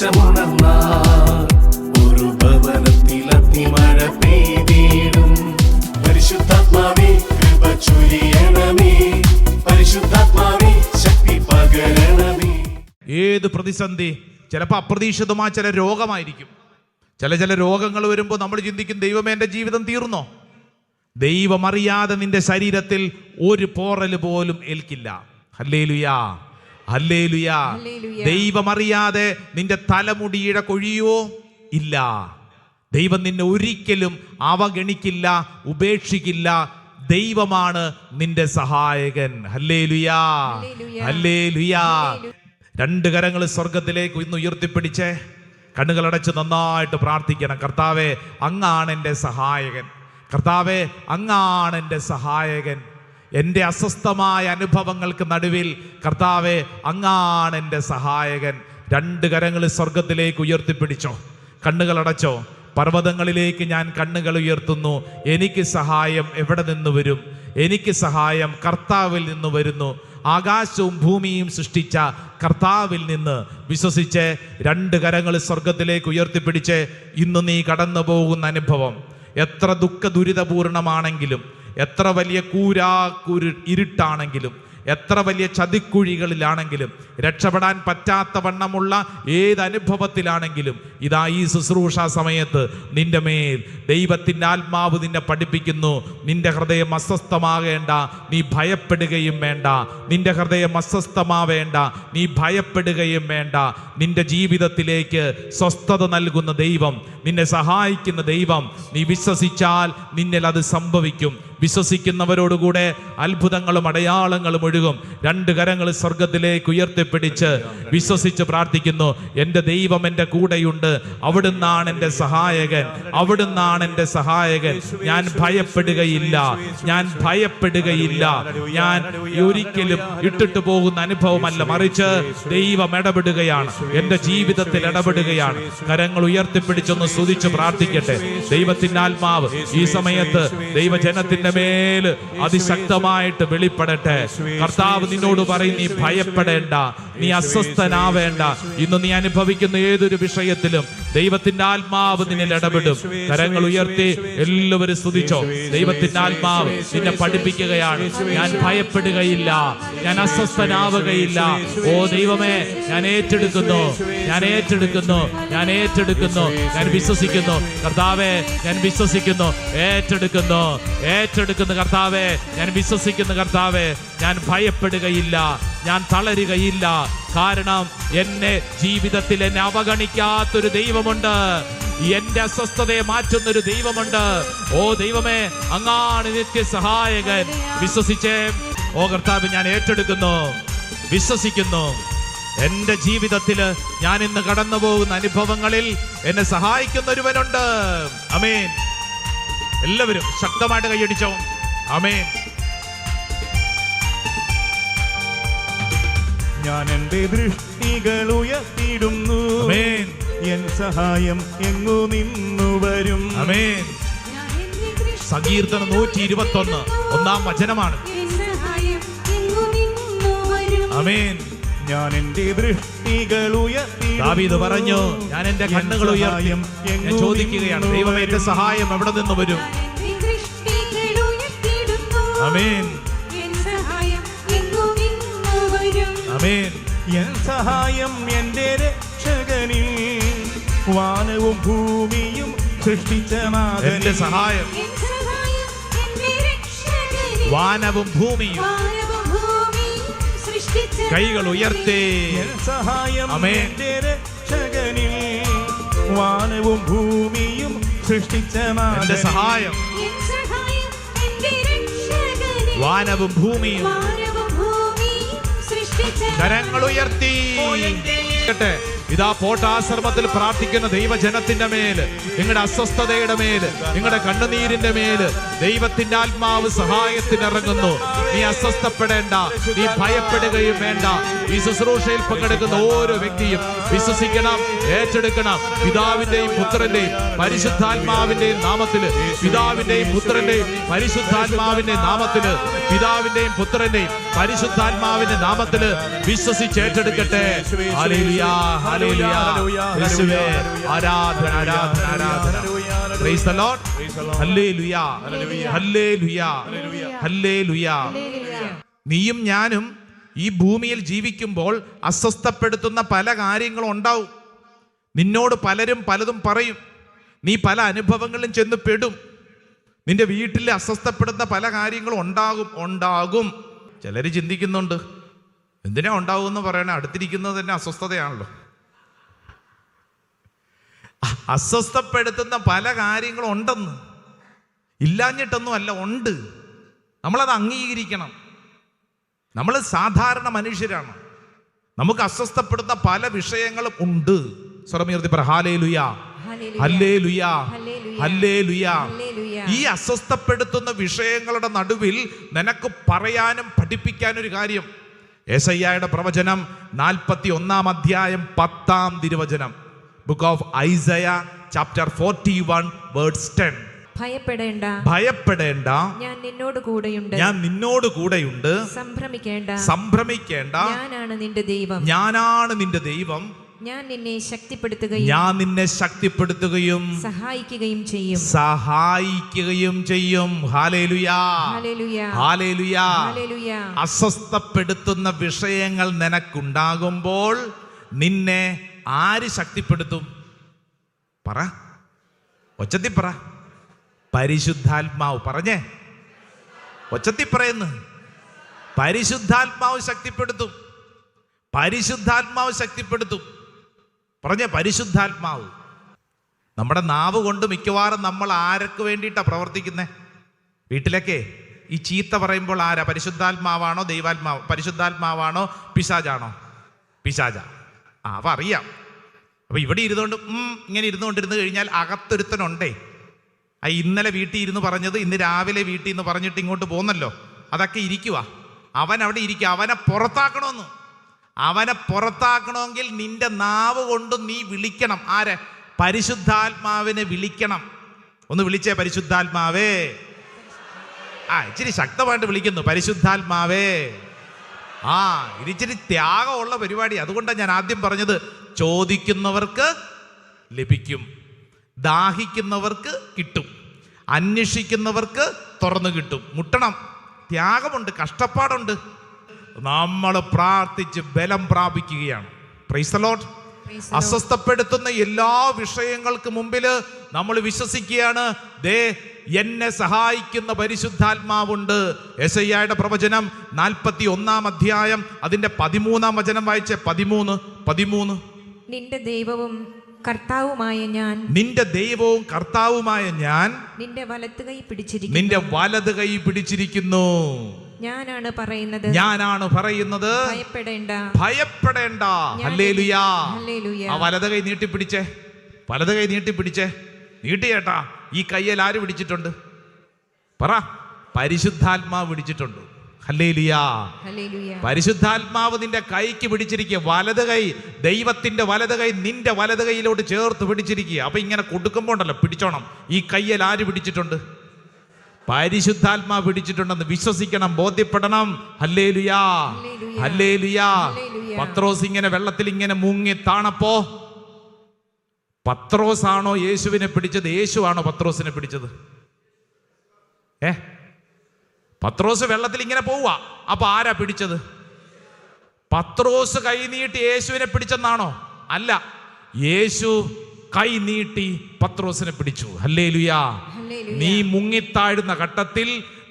ദേശമുണർന്നാൽ ഒരു ഭവനത്തിൽ അഗ്നിമഴ പെയ്തിടും. പരിശുദ്ധാത്മാവേ കൃപ ചൊരിയണമേ, പരിശുദ്ധാത്മാവേ ശക്തി പകരണമേ. ഏത് പ്രതിസന്ധി, ചിലപ്പോൾ അപ്രതീക്ഷിതമായ ചില രോഗമായിരിക്കും. ചില രോഗങ്ങൾ വരുമ്പോൾ നമ്മൾ ചിന്തിക്കും, ദൈവമേ എൻ്റെ ജീവിതം തീർന്നോ? ദൈവമറിയാതെ നിന്റെ ശരീരത്തിൽ ഒരു പോറൽ പോലും ഏൽക്കില്ല. ഹല്ലേലൂയാ, ഹല്ലേലൂയാ. ദൈവമറിയാതെ നിന്റെ തലമുടിയുടെ കൊഴിയോ ഇല്ല. ദൈവം നിന്നെ ഒരിക്കലും അവഗണിക്കില്ല, ഉപേക്ഷിക്കില്ല. ദൈവമാണ് നിന്റെ സഹായകൻ. ഹല്ലേലൂയാ, ഹല്ലേലൂയാ. രണ്ട് കരങ്ങൾ സ്വർഗത്തിലേക്ക് ഇന്ന് ഉയർത്തിപ്പിടിച്ചേ, കണ്ണുകളടച്ച് നന്നായിട്ട് പ്രാർത്ഥിക്കണം. കർത്താവേ, അങ്ങാണ് എൻ്റെ സഹായകൻ. കർത്താവേ, അങ്ങാണ് എൻ്റെ സഹായകൻ. എൻ്റെ അസ്വസ്ഥമായ അനുഭവങ്ങൾക്ക് നടുവിൽ കർത്താവേ, അങ്ങാണ് എൻ്റെ സഹായകൻ. രണ്ട് കരങ്ങൾ സ്വർഗത്തിലേക്ക് ഉയർത്തിപ്പിടിച്ചോ, കണ്ണുകളടച്ചോ. പർവ്വതങ്ങളിലേക്ക് ഞാൻ കണ്ണുകൾ ഉയർത്തുന്നു. എനിക്ക് സഹായം എവിടെ നിന്ന് വരും? എനിക്ക് സഹായം കർത്താവിൽ നിന്ന് വരുന്നു. ആകാശവും ഭൂമിയും സൃഷ്ടിച്ച കർത്താവിൽ നിന്ന് വിശ്വസിച്ച് രണ്ട് കരങ്ങൾ സ്വർഗത്തിലേക്ക് ഉയർത്തിപ്പിടിച്ച് ഇന്ന് നീ കടന്നു പോകുന്ന അനുഭവം എത്ര ദുഃഖ ദുരിതപൂർണമാണെങ്കിലും, എത്ര വലിയ ഇരുട്ടാണെങ്കിലും, എത്ര വലിയ ചതിക്കുഴികളിലാണെങ്കിലും, രക്ഷപ്പെടാൻ പറ്റാത്ത വണ്ണമുള്ള ഏത് അനുഭവത്തിലാണെങ്കിലും, ഇതാ ഈ ശുശ്രൂഷ സമയത്ത് നിന്റെ മേൽ ദൈവത്തിൻ്റെ ആത്മാവ് നിന്നെ പഠിപ്പിക്കുന്നു. നിന്റെ ഹൃദയം അസ്വസ്ഥമാകേണ്ട, നീ ഭയപ്പെടുകയും വേണ്ട. നിന്റെ ഹൃദയം അസ്വസ്ഥമാവേണ്ട, നീ ഭയപ്പെടുകയും വേണ്ട. നിന്റെ ജീവിതത്തിലേക്ക് സ്വസ്ഥത നൽകുന്ന ദൈവം, നിന്നെ സഹായിക്കുന്ന ദൈവം, നീ വിശ്വസിച്ചാൽ നിന്നിൽ അത് സംഭവിക്കും. വിശ്വസിക്കുന്നവരോടുകൂടെ അത്ഭുതങ്ങളും അടയാളങ്ങളും ഒഴുകും. രണ്ട് കരങ്ങൾ സ്വർഗത്തിലേക്ക് ഉയർത്തിപ്പിടിച്ച് വിശ്വസിച്ച് പ്രാർത്ഥിക്കുന്നു. എൻ്റെ ദൈവം എൻ്റെ കൂടെയുണ്ട്, അവിടുന്നാണ് എൻ്റെ സഹായകൻ, അവിടുന്നാണ് എൻ്റെ സഹായകൻ. ഞാൻ ഭയപ്പെടുകയില്ല, ഞാൻ ഭയപ്പെടുകയില്ല. ഞാൻ ഒരിക്കലും ഇട്ടിട്ട് പോകുന്ന അനുഭവമല്ല, മറിച്ച് ദൈവം ഇടപെടുകയാണ്, എൻ്റെ ജീവിതത്തിൽ ഇടപെടുകയാണ്. കരങ്ങൾ ഉയർത്തിപ്പിടിച്ചൊന്ന് സ്തുതിച്ച് പ്രാർത്ഥിക്കട്ടെ. ദൈവത്തിൻ്റെ ആത്മാവ് ഈ സമയത്ത് ദൈവജനത്തിന്റെ മേല് അതിശക്തമായിട്ട് വെളിപ്പെടട്ടെ. കർത്താവ് നിന്നോട് പറയും, നീ ഭയപ്പെടേണ്ട, നീ അസ്വസ്ഥനാവേണ്ട. ഇന്ന് നീ അനുഭവിക്കുന്ന ഏതൊരു വിഷയത്തിലും ദൈവത്തിന്റെ ആത്മാവ് നിന്നിൽ ഇടപെടും. കരങ്ങൾ ഉയർത്തി എല്ലാവരും സ്തുതിച്ചോ. ദൈവത്തിന്റെ ആത്മാവ് നിന്നെ പഠിപ്പിക്കുകയാണ്. ഞാൻ ഭയപ്പെടുകയില്ല, ഞാൻ അസ്വസ്ഥനാവുകയില്ല. ഓ ദൈവമേ, ഞാൻ ഏറ്റെടുക്കുന്നു, ഞാൻ ഏറ്റെടുക്കുന്നു, ഞാൻ ഏറ്റെടുക്കുന്നു, ഞാൻ വിശ്വസിക്കുന്നു. കർത്താവേ, ഞാൻ വിശ്വസിക്കുന്നു, ഏറ്റെടുക്കുന്നു, ഏറ്റെടുക്കുന്നു. കർത്താവേ, ഞാൻ വിശ്വസിക്കുന്നു. കർത്താവേ, ഞാൻ ഭയപ്പെടുകയില്ല, ഞാൻ തളരുകയില്ല. കാരണം എന്നെ ജീവിതത്തിൽ എന്നെ അവഗണിക്കാത്തൊരു ദൈവമുണ്ട്, എന്റെ അസ്വസ്ഥതയെ മാറ്റുന്നൊരു ദൈവമുണ്ട്. ഓ ദൈവമേ, അങ്ങാണ് നിത്യ സഹായകൻ. വിശ്വസിച്ചേ. ഓ കർത്താവ്, ഞാൻ ഏറ്റെടുക്കുന്നു, വിശ്വസിക്കുന്നു. എന്റെ ജീവിതത്തിൽ ഞാൻ ഇന്ന് കടന്നു പോകുന്ന അനുഭവങ്ങളിൽ എന്നെ സഹായിക്കുന്ന ഒരുവനുണ്ട്. ആമേൻ. എല്ലാവരും ശക്തമായിട്ട് കൈയടിച്ചോ. ആമേൻ. ഞാൻ എൻ്റെ ദൃഷ്ടികൾ ഉയർത്തിയിടുന്നു. ആമേൻ. എൻ സഹായം എങ്ങു നിന്നു വരും? ആമേൻ. സങ്കീർത്തനം 121 ഒന്നാം വചനമാണ്. ആമേൻ. ഞാൻ എൻ്റെ ദൃഷ്ടികൾ ഉയർത്തി, ദാവീദ് പറഞ്ഞു, ഞാൻ എൻ്റെ കണ്ണുകൾ ഉയർത്തി ഞാൻ ചോദിക്കുകയാണ്, ദൈവമേ എൻ്റെ സഹായം എവിടെ നിന്ന് വരും? ആമേൻ. ആമേൻ. എൻ സഹായം എൻ്റെ രക്ഷകനിൽ, വാനവും ഭൂമിയും സൃഷ്ടിച്ച നാഥനിൽ. എൻ്റെ സഹായം വാനവും ഭൂമിയും. കൈകൾ ഉയർത്തേ. എൻ സഹായം എൻ്റെ രക്ഷകനിൽ, വാനവും ഭൂമിയും സൃഷ്ടിച്ച നാഥനിൽ. എൻ്റെ സഹായം വാനവും ഭൂമിയും. കരങ്ങൾ ഉയർത്തി. ഇതാ പോട്ടാശ്രമത്തിൽ പ്രാർത്ഥിക്കുന്ന ദൈവജനത്തിന്റെ മേല്, നിങ്ങളുടെ അസ്വസ്ഥതയുടെ മേല്, നിങ്ങളുടെ കണ്ണുനീരിന്റെ മേല് ദൈവത്തിന്റെ ആത്മാവ് സഹായത്തിന് ഇറങ്ങുന്നു. നീ അസ്വസ്ഥപ്പെടേണ്ട, നീ ഭയപ്പെടുകയും വേണ്ട. ഈ ശുശ്രൂഷയിൽ പങ്കെടുക്കുന്ന ഓരോ വ്യക്തിയും വിശ്വസിക്കണം, ഏറ്റെടുക്കണം. പിതാവിന്റെയും പുത്രന്റെയും പരിശുദ്ധാത്മാവിന്റെയും നാമത്തില്, പിതാവിന്റെയും പുത്രന്റെയും പരിശുദ്ധാത്മാവിന്റെയും നാമത്തില്, പിതാവിന്റെയും പുത്രന്റെയും പരിശുദ്ധാത്മാവിന്റെ നാമത്തില് വിശ്വസിച്ച് ഏറ്റെടുക്കട്ടെ. ഹല്ലേലൂയ. ഹല്ലേലൂയ. യേശുവേ, ആരാധന ആരാധന ആരാധന. Praise the Lord. Hallelujah, hallelujah, hallelujah. നീയും ഞാനും ഈ ഭൂമിയിൽ ജീവിക്കുമ്പോൾ അസ്വസ്ഥപ്പെടുത്തുന്ന പല കാര്യങ്ങളും ഉണ്ടാവും. നിന്നോട് പലരും പലതും പറയും. നീ പല അനുഭവങ്ങളിലും ചെന്ന് പെടും. നിന്റെ വീട്ടിൽ അസ്വസ്ഥപ്പെടുന്ന പല കാര്യങ്ങളും ഉണ്ടാകും. ചിലര് ചിന്തിക്കുന്നുണ്ട്, എന്തിനാ ഉണ്ടാകുമെന്ന് പറയണേ, അടുത്തിരിക്കുന്നത് തന്നെ അസ്വസ്ഥതയാണല്ലോ. അസ്വസ്ഥപ്പെടുത്തുന്ന പല കാര്യങ്ങളും ഉണ്ടെന്ന്, ഇല്ലാഞ്ഞിട്ടൊന്നും അല്ല, ഉണ്ട്. നമ്മളത് അംഗീകരിക്കണം. നമ്മൾ സാധാരണ മനുഷ്യരാണ്. നമുക്ക് അസ്വസ്ഥപ്പെടുന്ന പല വിഷയങ്ങളും ഉണ്ട്. സ്വരമുയർത്തി പറ ഹല്ലേലൂയ, ഹല്ലേലൂയ, ഹല്ലേലൂയ. ഈ അസ്വസ്ഥപ്പെടുത്തുന്ന വിഷയങ്ങളുടെ നടുവിൽ നിനക്ക് പറയാനും പഠിപ്പിക്കാനും ഒരു കാര്യം. യെശയ്യായുടെ പ്രവചനം 41 അധ്യായം 10 തിരുവചനം. Book of Isaiah chapter 41 verse 10. ഭയപ്പെടേണ്ട, ഞാൻ നിന്നോട് കൂടെയുണ്ട്. സംഭ്രമിക്കേണ്ട, ഞാനാണ് നിന്റെ ദൈവം. ഞാൻ നിന്നെ ശക്തിപ്പെടുത്തുകയും സഹായിക്കുകയും ചെയ്യും. Hallelujah, hallelujah. അസ്വസ്ഥപ്പെടുത്തുന്ന വിഷയങ്ങൾ നിനക്കുണ്ടാകുമ്പോൾ നിന്നെ ആര് ശക്തിപ്പെടുത്തും? പറ, ഒച്ചത്തി പറ. പരിശുദ്ധാത്മാവ്. പറഞ്ഞേ, ഒച്ചത്തി പറയുന്നു. പരിശുദ്ധാത്മാവ് ശക്തിപ്പെടുത്തും. പരിശുദ്ധാത്മാവ് ശക്തിപ്പെടുത്തും. പറഞ്ഞേ, പരിശുദ്ധാത്മാവ്. നമ്മുടെ നാവ് കൊണ്ട് മിക്കവാറും നമ്മൾ ആർക്ക് വേണ്ടിയിട്ടാണ് പ്രവർത്തിക്കുന്നത്? വീട്ടിലൊക്കെ ഈ ചീത്ത പറയുമ്പോൾ ആരാ? പരിശുദ്ധാത്മാവാണോ ദൈവാത്മാവ്? പരിശുദ്ധാത്മാവാണോ പിശാചാണോ? പിശാച. അപ്പം അറിയാം. അപ്പം ഇവിടെ ഇരുന്നുകൊണ്ട് ഇങ്ങനെ ഇരുന്നുകൊണ്ടിരുന്ന് കഴിഞ്ഞാൽ അകത്തൊരുത്തനുണ്ടേ. ഇന്നലെ വീട്ടിൽ ഇരുന്ന് പറഞ്ഞത് ഇന്ന് രാവിലെ വീട്ടിൽ നിന്ന് പറഞ്ഞിട്ട് ഇങ്ങോട്ട് പോന്നല്ലോ, അതൊക്കെ ഇരിക്കുക. അവൻ അവിടെ ഇരിക്കുക. അവനെ പുറത്താക്കണമെന്ന്. അവനെ പുറത്താക്കണമെങ്കിൽ നിന്റെ നാവ് കൊണ്ട് നീ വിളിക്കണം. ആരെ? പരിശുദ്ധാത്മാവിനെ വിളിക്കണം. ഒന്ന് വിളിച്ചേ, പരിശുദ്ധാത്മാവേ. ഇച്ചിരി ശക്തമായിട്ട് വിളിക്കുന്നു, പരിശുദ്ധാത്മാവേ. ഇതിച്ചിരി ത്യാഗമുള്ള പരിപാടി. അതുകൊണ്ടാണ് ഞാൻ ആദ്യം പറഞ്ഞത്, ചോദിക്കുന്നവർക്ക് ലഭിക്കും, ദാഹിക്കുന്നവർക്ക് കിട്ടും, അന്വേഷിക്കുന്നവർക്ക് തുറന്നു കിട്ടും. മുട്ടണം, ത്യാഗമുണ്ട്, കഷ്ടപ്പാടുണ്ട്. നമ്മൾ പ്രാർത്ഥിച്ച് ബലം പ്രാപിക്കുകയാണ്. Praise the Lord. അസ്വസ്ഥപ്പെടുത്തുന്ന എല്ലാ വിഷയങ്ങൾക്ക് മുമ്പിൽ നമ്മൾ വിശ്വസിക്കുകയാണ്, ദേ എന്നെ സഹായിക്കുന്ന പരിശുദ്ധാത്മാവുണ്ട്. യെശയ്യായുടെ പ്രവചനം 41 അധ്യായം അതിന്റെ 13 വചനം വായിച്ചേ. 13. നിന്റെ ദൈവവും കർത്താവുമായ ഞാൻ നിന്റെ വലത് കൈ പിടിച്ചിരിക്കുന്നു. ഞാനാണ് പറയുന്നത്, ഭയപ്പെടേണ്ട. ഹല്ലേലൂയ. ആ വലത് കൈ നീട്ടിപ്പിടിച്ചേ, വലത് കൈ നീട്ടിപ്പിടിച്ചേ. നീട്ടിയേട്ടാ. ഈ കയ്യിൽ ആര് പിടിച്ചിട്ടുണ്ട്? പറ. പരിശുദ്ധാത്മാവ് പിടിച്ചിട്ടുണ്ട്. ഹല്ലേലൂയ. പരിശുദ്ധാത്മാവ് നിന്റെ കൈക്ക് പിടിച്ചിരിക്കുക. വലത് കൈ, ദൈവത്തിന്റെ വലത് കൈ നിന്റെ വലത് കൈയിലോട്ട് ചേർത്ത് പിടിച്ചിരിക്കുക. അപ്പൊ ഇങ്ങനെ കൊടുക്കുമ്പോ ഉണ്ടല്ലോ, പിടിച്ചോണം. ഈ കയ്യിൽ ആര് പിടിച്ചിട്ടുണ്ട്? പരിശുദ്ധാത്മാവ് പിടിച്ചിട്ടുണ്ടെന്ന് വിശ്വസിക്കണം, ബോധ്യപ്പെടണം. Hallelujah, hallelujah. പത്രോസ് ഇങ്ങനെ വെള്ളത്തിൽ ഇങ്ങനെ മുങ്ങി താണപ്പോ പത്രോസാണോ യേശുവിനെ പിടിച്ചത്? യേശുവാണോ പത്രോസിനെ പിടിച്ചത്? പത്രോസ് വെള്ളത്തിൽ ഇങ്ങനെ പോവുക. അപ്പൊ ആരാ പിടിച്ചത്? പത്രോസ് കൈ നീട്ടി യേശുവിനെ പിടിച്ചെന്നാണോ? അല്ല, യേശു കൈ നീട്ടി പത്രോസിനെ പിടിച്ചു. ഹല്ലേലൂയ. നീ മുങ്ങിത്താഴുന്ന ഘട്ടത്തിൽ,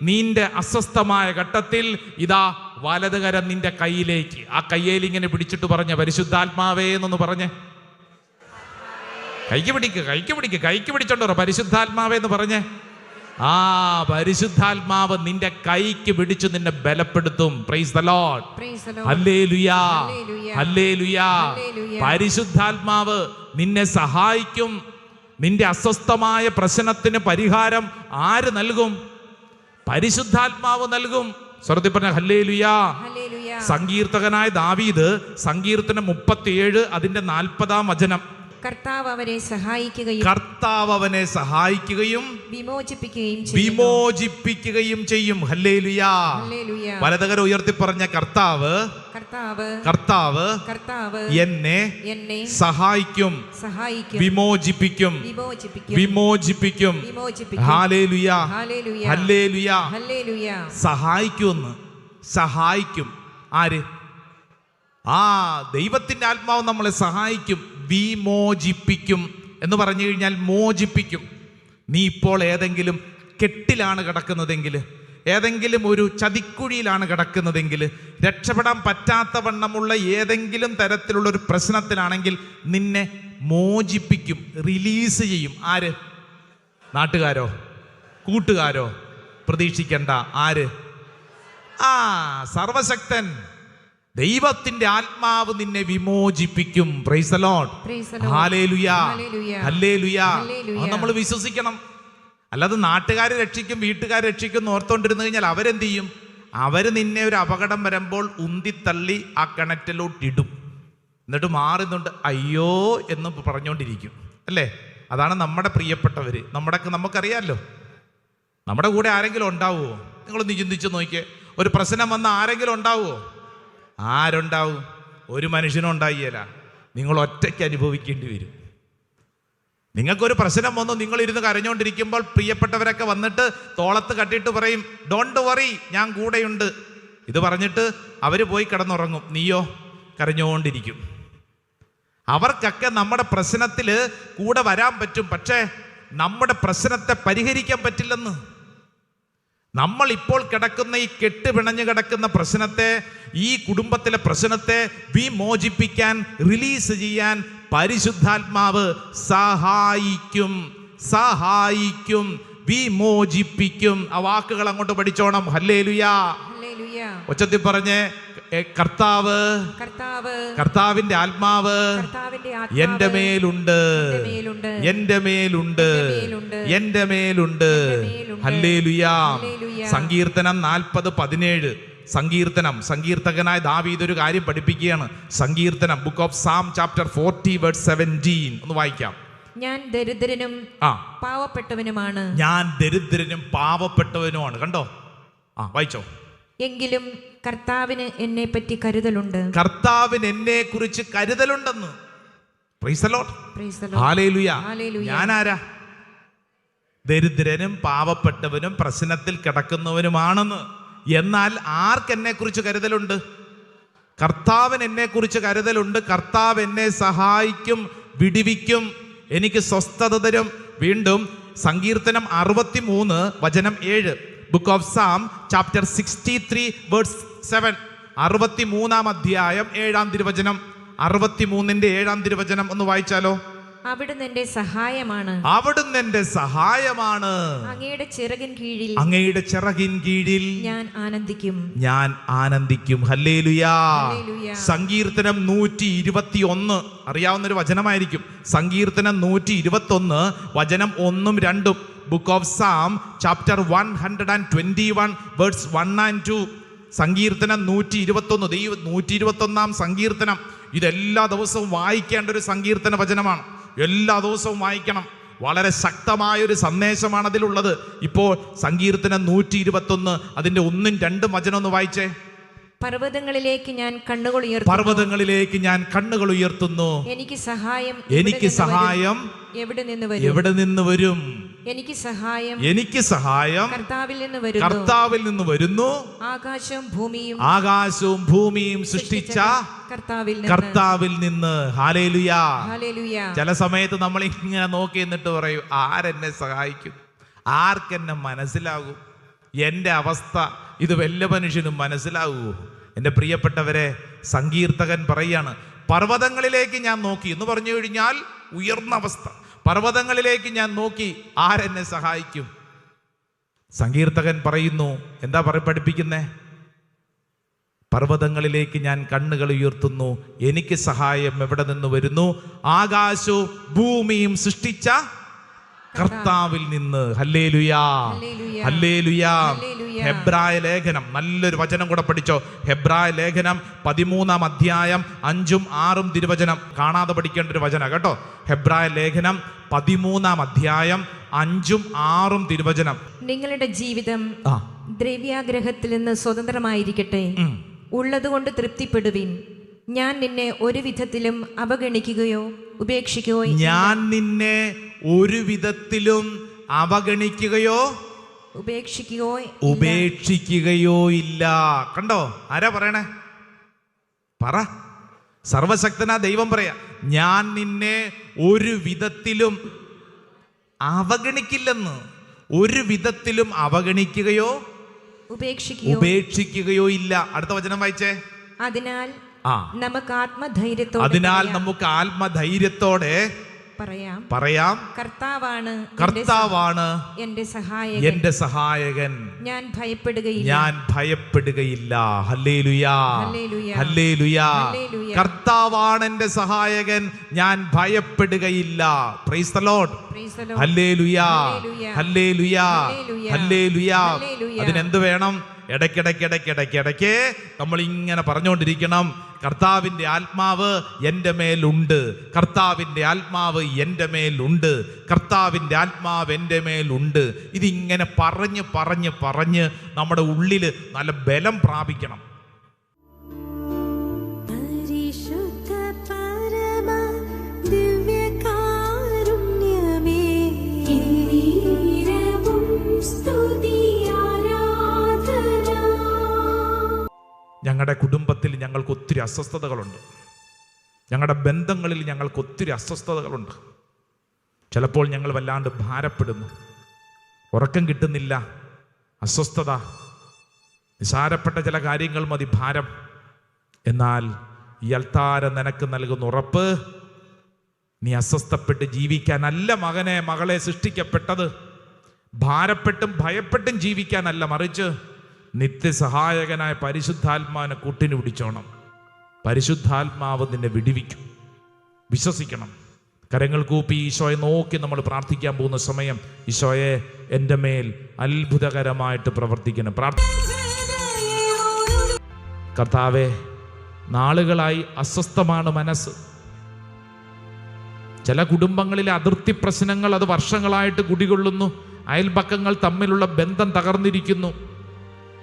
നിന്റെ അസ്വസ്ഥമായ ഘട്ടത്തിൽ ഇതാ വലതുകരം നിന്റെ കയ്യിലേക്ക്. ആ കയ്യിൽ ഇങ്ങനെ പിടിച്ചിട്ട് പറഞ്ഞ പരിശുദ്ധാത്മാവേ എന്നൊന്ന് പറഞ്ഞേ. കൈക്ക് പിടിച്ചോണ്ടോ പരിശുദ്ധാത്മാവേ എന്ന് പറഞ്ഞേ. പരിശുദ്ധാത്മാവ് നിന്റെ കൈക്ക് പിടിച്ചു നിന്നെ ബലപ്പെടുത്തും. Praise the Lord. Hallelujah, hallelujah. പരിശുദ്ധാത്മാവ് നിന്നെ സഹായിക്കും. നിന്റെ അസ്വസ്ഥമായ പ്രശ്നത്തിന് പരിഹാരം ആര് നൽകും? പരിശുദ്ധാത്മാവ് നൽകും. സ്വർഗ്ഗത്തിൽ പറഞ്ഞ ഹല്ലേലൂയ. സങ്കീർത്തകനായ ദാവീദ് സങ്കീർത്തനം 37 അതിന്റെ 40 വചനം. കർത്താവ് അവരെ സഹായിക്കുകയും കർത്താവ് അവനെ സഹായിക്കുകയും വിമോചിപ്പിക്കുകയും ചെയ്യും. ഹല്ലേലൂയാ. ഹല്ലേലൂയ. വലതുകരം ഉയർത്തി പറഞ്ഞ കർത്താവ് എന്നെ സഹായിക്കും, വിമോചിപ്പിക്കും. ഹല്ലേലൂയ. ഹല്ലേലൂയ. സഹായിക്കും. ആര്? ദൈവത്തിന്റെ ആത്മാവ് നമ്മളെ സഹായിക്കും, വിമോചിപ്പിക്കും. എന്ന് പറഞ്ഞു കഴിഞ്ഞാൽ മോചിപ്പിക്കും. നീ ഇപ്പോൾ ഏതെങ്കിലും കെട്ടിലാണ് കിടക്കുന്നതെങ്കിൽ, ഏതെങ്കിലും ഒരു ചതിക്കുഴിയിലാണ് കിടക്കുന്നതെങ്കിൽ, രക്ഷപ്പെടാൻ പറ്റാത്ത വണ്ണമുള്ള ഏതെങ്കിലും തരത്തിലുള്ള ഒരു പ്രശ്നത്തിലാണെങ്കിൽ നിന്നെ മോചിപ്പിക്കും, റിലീസ് ചെയ്യും. ആര്? നാട്ടുകാരോ കൂട്ടുകാരോ? പ്രതീക്ഷിക്കണ്ട. ആര്? സർവശക്തൻ ദൈവത്തിന്റെ ആത്മാവ് നിന്നെ വിമോചിപ്പിക്കും. Praise the Lord. Hallelujah. Hallelujah. അത് നമ്മൾ വിശ്വസിക്കണം. അല്ലാതെ നാട്ടുകാരെ രക്ഷിക്കും, വീട്ടുകാരെ രക്ഷിക്കും എന്ന് ഓർത്തോണ്ടിരുന്നു കഴിഞ്ഞാൽ അവരെന്ത് ചെയ്യും? അവര് നിന്നെ ഒരു അപകടം വരുമ്പോൾ ഉന്തിത്തള്ളി ആ കിണറ്റിലോട്ട് ഇടും, എന്നിട്ട് മാറുന്നുണ്ട് അയ്യോ എന്ന് പറഞ്ഞുകൊണ്ടിരിക്കും. അല്ലേ? അതാണ് നമ്മുടെ പ്രിയപ്പെട്ടവര്. നമുക്കറിയാമല്ലോ, നമ്മുടെ കൂടെ ആരെങ്കിലും ഉണ്ടാവുമോ? നിങ്ങളൊന്ന് ചിന്തിച്ച് നോക്കിയേ. ഒരു പ്രശ്നം വന്ന ആരെങ്കിലും ഉണ്ടാവുമോ? ആരുണ്ടാവും? ഒരു മനുഷ്യനും ഉണ്ടായില്ല. നിങ്ങൾ ഒറ്റയ്ക്ക് അനുഭവിക്കേണ്ടി വരും. നിങ്ങൾക്കൊരു പ്രശ്നം വന്നു, നിങ്ങളിരുന്ന് കരഞ്ഞുകൊണ്ടിരിക്കുമ്പോൾ പ്രിയപ്പെട്ടവരൊക്കെ വന്നിട്ട് തോളത്ത് കട്ടിയിട്ട് പറയും ഡോണ്ട് വറി, ഞാൻ കൂടെയുണ്ട്. ഇത് പറഞ്ഞിട്ട് അവർ പോയി കിടന്നുറങ്ങും, നീയോ കരഞ്ഞുകൊണ്ടിരിക്കും. അവർക്കൊക്കെ നമ്മുടെ പ്രശ്നത്തിൽ കൂടെ വരാൻ പറ്റും, പക്ഷേ നമ്മുടെ പ്രശ്നത്തെ പരിഹരിക്കാൻ പറ്റില്ലെന്ന്. നമ്മൾ ഇപ്പോൾ കിടക്കുന്ന ഈ കെട്ട് പിണഞ്ഞു കിടക്കുന്ന പ്രശ്നത്തെ, ഈ കുടുംബത്തിലെ പ്രശ്നത്തെ വിമോചിപ്പിക്കാൻ, റിലീസ് ചെയ്യാൻ പരിശുദ്ധാത്മാവ് സഹായിക്കും, വിമോചിപ്പിക്കും. ആ വാക്കുകൾ അങ്ങോട്ട് പഠിച്ചോണം. ഹല്ലേലൂയാ. ഉച്ചത്തിൽ പറഞ്ഞേ, കർത്താവിന്റെ ആത്മാവ് എന്റെ മേലുണ്ട്. ഹല്ലേലൂയാ. സങ്കീർത്തനം 40:17. സങ്കീർത്തകനായ ദാവീദ് ഒരു കാര്യം പഠിപ്പിക്കുകയാണ്. സങ്കീർത്തനം, ബുക്ക് ഓഫ് സാം ചാപ്റ്റർ 40:17 ഒന്ന് വായിക്കാം. ഞാൻ ദരിദ്രനും പാവപ്പെട്ടവനുമാണ്. കണ്ടോ? വായിച്ചോ. എങ്കിലും കർത്താവിന് എന്നെ പറ്റി കരുതലുണ്ട്. കർത്താവിന് എന്നെ കുറിച്ച് കരുതലുണ്ടെന്ന്. Praise the Lord. ഹല്ലേലൂയ. ഞാനാരാ? ദരിദ്രനും പാവപ്പെട്ടവനും പ്രശ്നത്തിൽ കിടക്കുന്നവനുമാണെന്ന്. എന്നാൽ ആർക്കെന്നെ കുറിച്ച് കരുതലുണ്ട്? കർത്താവിന് എന്നെ കുറിച്ച് കരുതലുണ്ട്. കർത്താവ് എന്നെ സഹായിക്കും, വിടുവിക്കും, എനിക്ക് സ്വസ്ഥത തരും. വീണ്ടും സങ്കീർത്തനം 63:7. Book of Psalm chapter 63:7. 63-ാം അധ്യായം 7-ാം തിരുവചനം. 63-ന്റെ 7-ാം തിരുവചനം ഒന്ന് വായിച്ചാലോ. അവിടുന്ന് എന്റെ സഹായമാണ്. അങ്ങയുടെ ചിറകിൻ കീഴിൽ ഞാൻ ആനന്ദിക്കും. ഹല്ലേലൂയാ. സങ്കീർത്തനം 121 അറിയാവുന്നൊരു വചനമായിരിക്കും. സങ്കീർത്തനം 121 വചനം 1-2. Book of Psalm chapter 121 verse 1 and 2. സങ്കീർത്തനം 121. 121-ാം സങ്കീർത്തനം ഇതെല്ലാ ദിവസവും വായിക്കേണ്ട ഒരു സങ്കീർത്തന വചനമാണ്. എല്ലാ ദിവസവും വായിക്കണം. വളരെ ശക്തമായൊരു സന്ദേശമാണ് അതിലുള്ളത്. ഇപ്പോൾ സങ്കീർത്തനം 121 അതിന്റെ 1-2 വചനം ഒന്ന് വായിച്ചേ. പർവ്വതങ്ങളിലേക്ക് ഞാൻ കണ്ണുകൾ ഉയർത്തുന്നു. എനിക്ക് സഹായം എവിടെ നിന്ന് വരും? എനിക്ക് സഹായം കർത്താവിൽ നിന്ന് വരുന്നു. ആകാശവും ഭൂമിയും സൃഷ്ടിച്ച കർത്താവിൽ നിന്ന്. ഹല്ലേലൂയാ. ചില സമയത്ത് നമ്മൾ ഇങ്ങനെ നോക്കി എന്നിട്ട് പറയും, ആരെന്നെ സഹായിക്കും? ആർക്കെന്നെ മനസ്സിലാകും? എൻ്റെ അവസ്ഥ ഇത് വല്ല മനുഷ്യനും മനസ്സിലാകുമോ? എൻ്റെ പ്രിയപ്പെട്ടവരെ, സങ്കീർത്തകൻ പറയാണ്, പർവ്വതങ്ങളിലേക്ക് ഞാൻ നോക്കി എന്ന് പറഞ്ഞു കഴിഞ്ഞാൽ ഉയർന്ന അവസ്ഥ. പർവ്വതങ്ങളിലേക്ക് ഞാൻ നോക്കി, ആരെന്നെ സഹായിക്കും? സങ്കീർത്തകൻ പറയുന്നു, എന്താ പഠിപ്പിക്കുന്നേ? പർവ്വതങ്ങളിലേക്ക് ഞാൻ കണ്ണുകൾ ഉയർത്തുന്നു, എനിക്ക് സഹായം എവിടെ നിന്ന് വരുന്നു? ആകാശവും ഭൂമിയും സൃഷ്ടിച്ച കർത്താവിൽ നിന്ന്. ഹല്ലേലൂയാ. ഹല്ലേലൂയാ. ഹെബ്രായ ലേഖനം, നല്ലൊരു വചനം കൂടെ പഠിച്ചോ. ഹെബ്രായ ലേഖനം 13-ാം അധ്യായം 5ഉം 6ഉം തിരുവചനം. കാണാതെ പഠിക്കേണ്ട ഒരു വചനം കേട്ടോ. ഹെബ്രായ ലേഖനം 13-ാം അധ്യായം 5ഉം 6ഉം തിരുവചനം. നിങ്ങളുടെ ജീവിതം ദ്രവ്യാഗ്രഹത്തിൽ നിന്ന് സ്വതന്ത്രമായിരിക്കട്ടെ. ഉള്ളതുകൊണ്ട് തൃപ്തിപ്പെടുവിൻ. ഞാൻ നിന്നെ ഒരു വിധത്തിലും അവഗണിക്കുകയോ ഉപേക്ഷിക്കുകയോ ഞാൻ നിന്നെ ഒരു വിധത്തിലും അവഗണിക്കുകയോ ഉപേക്ഷിക്കുകയോ ഇല്ല. കണ്ടോ? ആരാ പറയണേ? പറ. സർവശക്തനാ ദൈവം പറയാ, ഞാൻ നിന്നെ ഒരു വിധത്തിലും അവഗണിക്കില്ലെന്ന്. ഒരു വിധത്തിലും അവഗണിക്കുകയോ ഉപേക്ഷിക്കുകയോ ഇല്ല. അടുത്ത വചനം വായിച്ചേ. അതിനാൽ നമുക്ക് ആത്മധൈര്യത്തോടെ പറയാം, കർത്താവാണ് എന്റെ സഹായകൻ, ഞാൻ ഭയപ്പെടുകയില്ല. ഹല്ലേലൂയാ, ഹല്ലേലൂയാ. കർത്താവാണ് എന്റെ സഹായകൻ, ഞാൻ ഭയപ്പെടുകയില്ല. Praise the Lord. Hallelujah, hallelujah, hallelujah. അതിനെന്ത് വേണം? ഇടയ്ക്കിടയ്ക്ക് നമ്മൾ ഇങ്ങനെ പറഞ്ഞുകൊണ്ടിരിക്കണം, കർത്താവിൻ്റെ ആത്മാവ് എൻ്റെ മേലുണ്ട്, കർത്താവിൻ്റെ ആത്മാവ് എൻ്റെ മേലുണ്ട്, കർത്താവിൻ്റെ ആത്മാവ് എൻ്റെ മേലുണ്ട്. ഇതിങ്ങനെ പറഞ്ഞ് നമ്മുടെ ഉള്ളിൽ നല്ല ബലം പ്രാപിക്കണം. ഞങ്ങളുടെ കുടുംബത്തിൽ ഞങ്ങൾക്ക് ഒത്തിരി അസ്വസ്ഥതകളുണ്ട്. ഞങ്ങളുടെ ബന്ധങ്ങളിൽ ഞങ്ങൾക്ക് ഒത്തിരി അസ്വസ്ഥതകളുണ്ട്. ചിലപ്പോൾ ഞങ്ങൾ വല്ലാണ്ട് ഭാരപ്പെടുന്നു, ഉറക്കം കിട്ടുന്നില്ല, അസ്വസ്ഥത, നിസാരപ്പെട്ട ചില കാര്യങ്ങൾ മതി ഭാരം. എന്നാൽ ഈ അൾത്താര നിനക്ക് നൽകുന്ന ഉറപ്പ്, നീ അസ്വസ്ഥപ്പെട്ട് ജീവിക്കാനല്ല മകനെ മകളെ സൃഷ്ടിക്കപ്പെട്ടത്. ഭാരപ്പെട്ടും ഭയപ്പെട്ടും ജീവിക്കാനല്ല, മറിച്ച് നിത്യസഹായകനായ പരിശുദ്ധാത്മാവിനെ കൂട്ടിന് പിടിച്ചോണം. പരിശുദ്ധാത്മാവ് നിന്നെ വിടുവിക്കും. വിശ്വസിക്കണം. കരങ്ങൾ കൂപ്പി ഈശോയെ നോക്കി നമ്മൾ പ്രാർത്ഥിക്കാൻ പോകുന്ന സമയം, ഈശോയെ എൻ്റെ മേൽ അത്ഭുതകരമായിട്ട് പ്രവർത്തിക്കണം. കർത്താവേ, നാളുകളായി അസ്വസ്ഥമാണ് മനസ്സ്. ചില കുടുംബങ്ങളിലെ അതിർത്തി പ്രശ്നങ്ങൾ അത് വർഷങ്ങളായിട്ട് കുടികൊള്ളുന്നു. അയൽപക്കങ്ങൾ തമ്മിലുള്ള ബന്ധം തകർന്നിരിക്കുന്നു.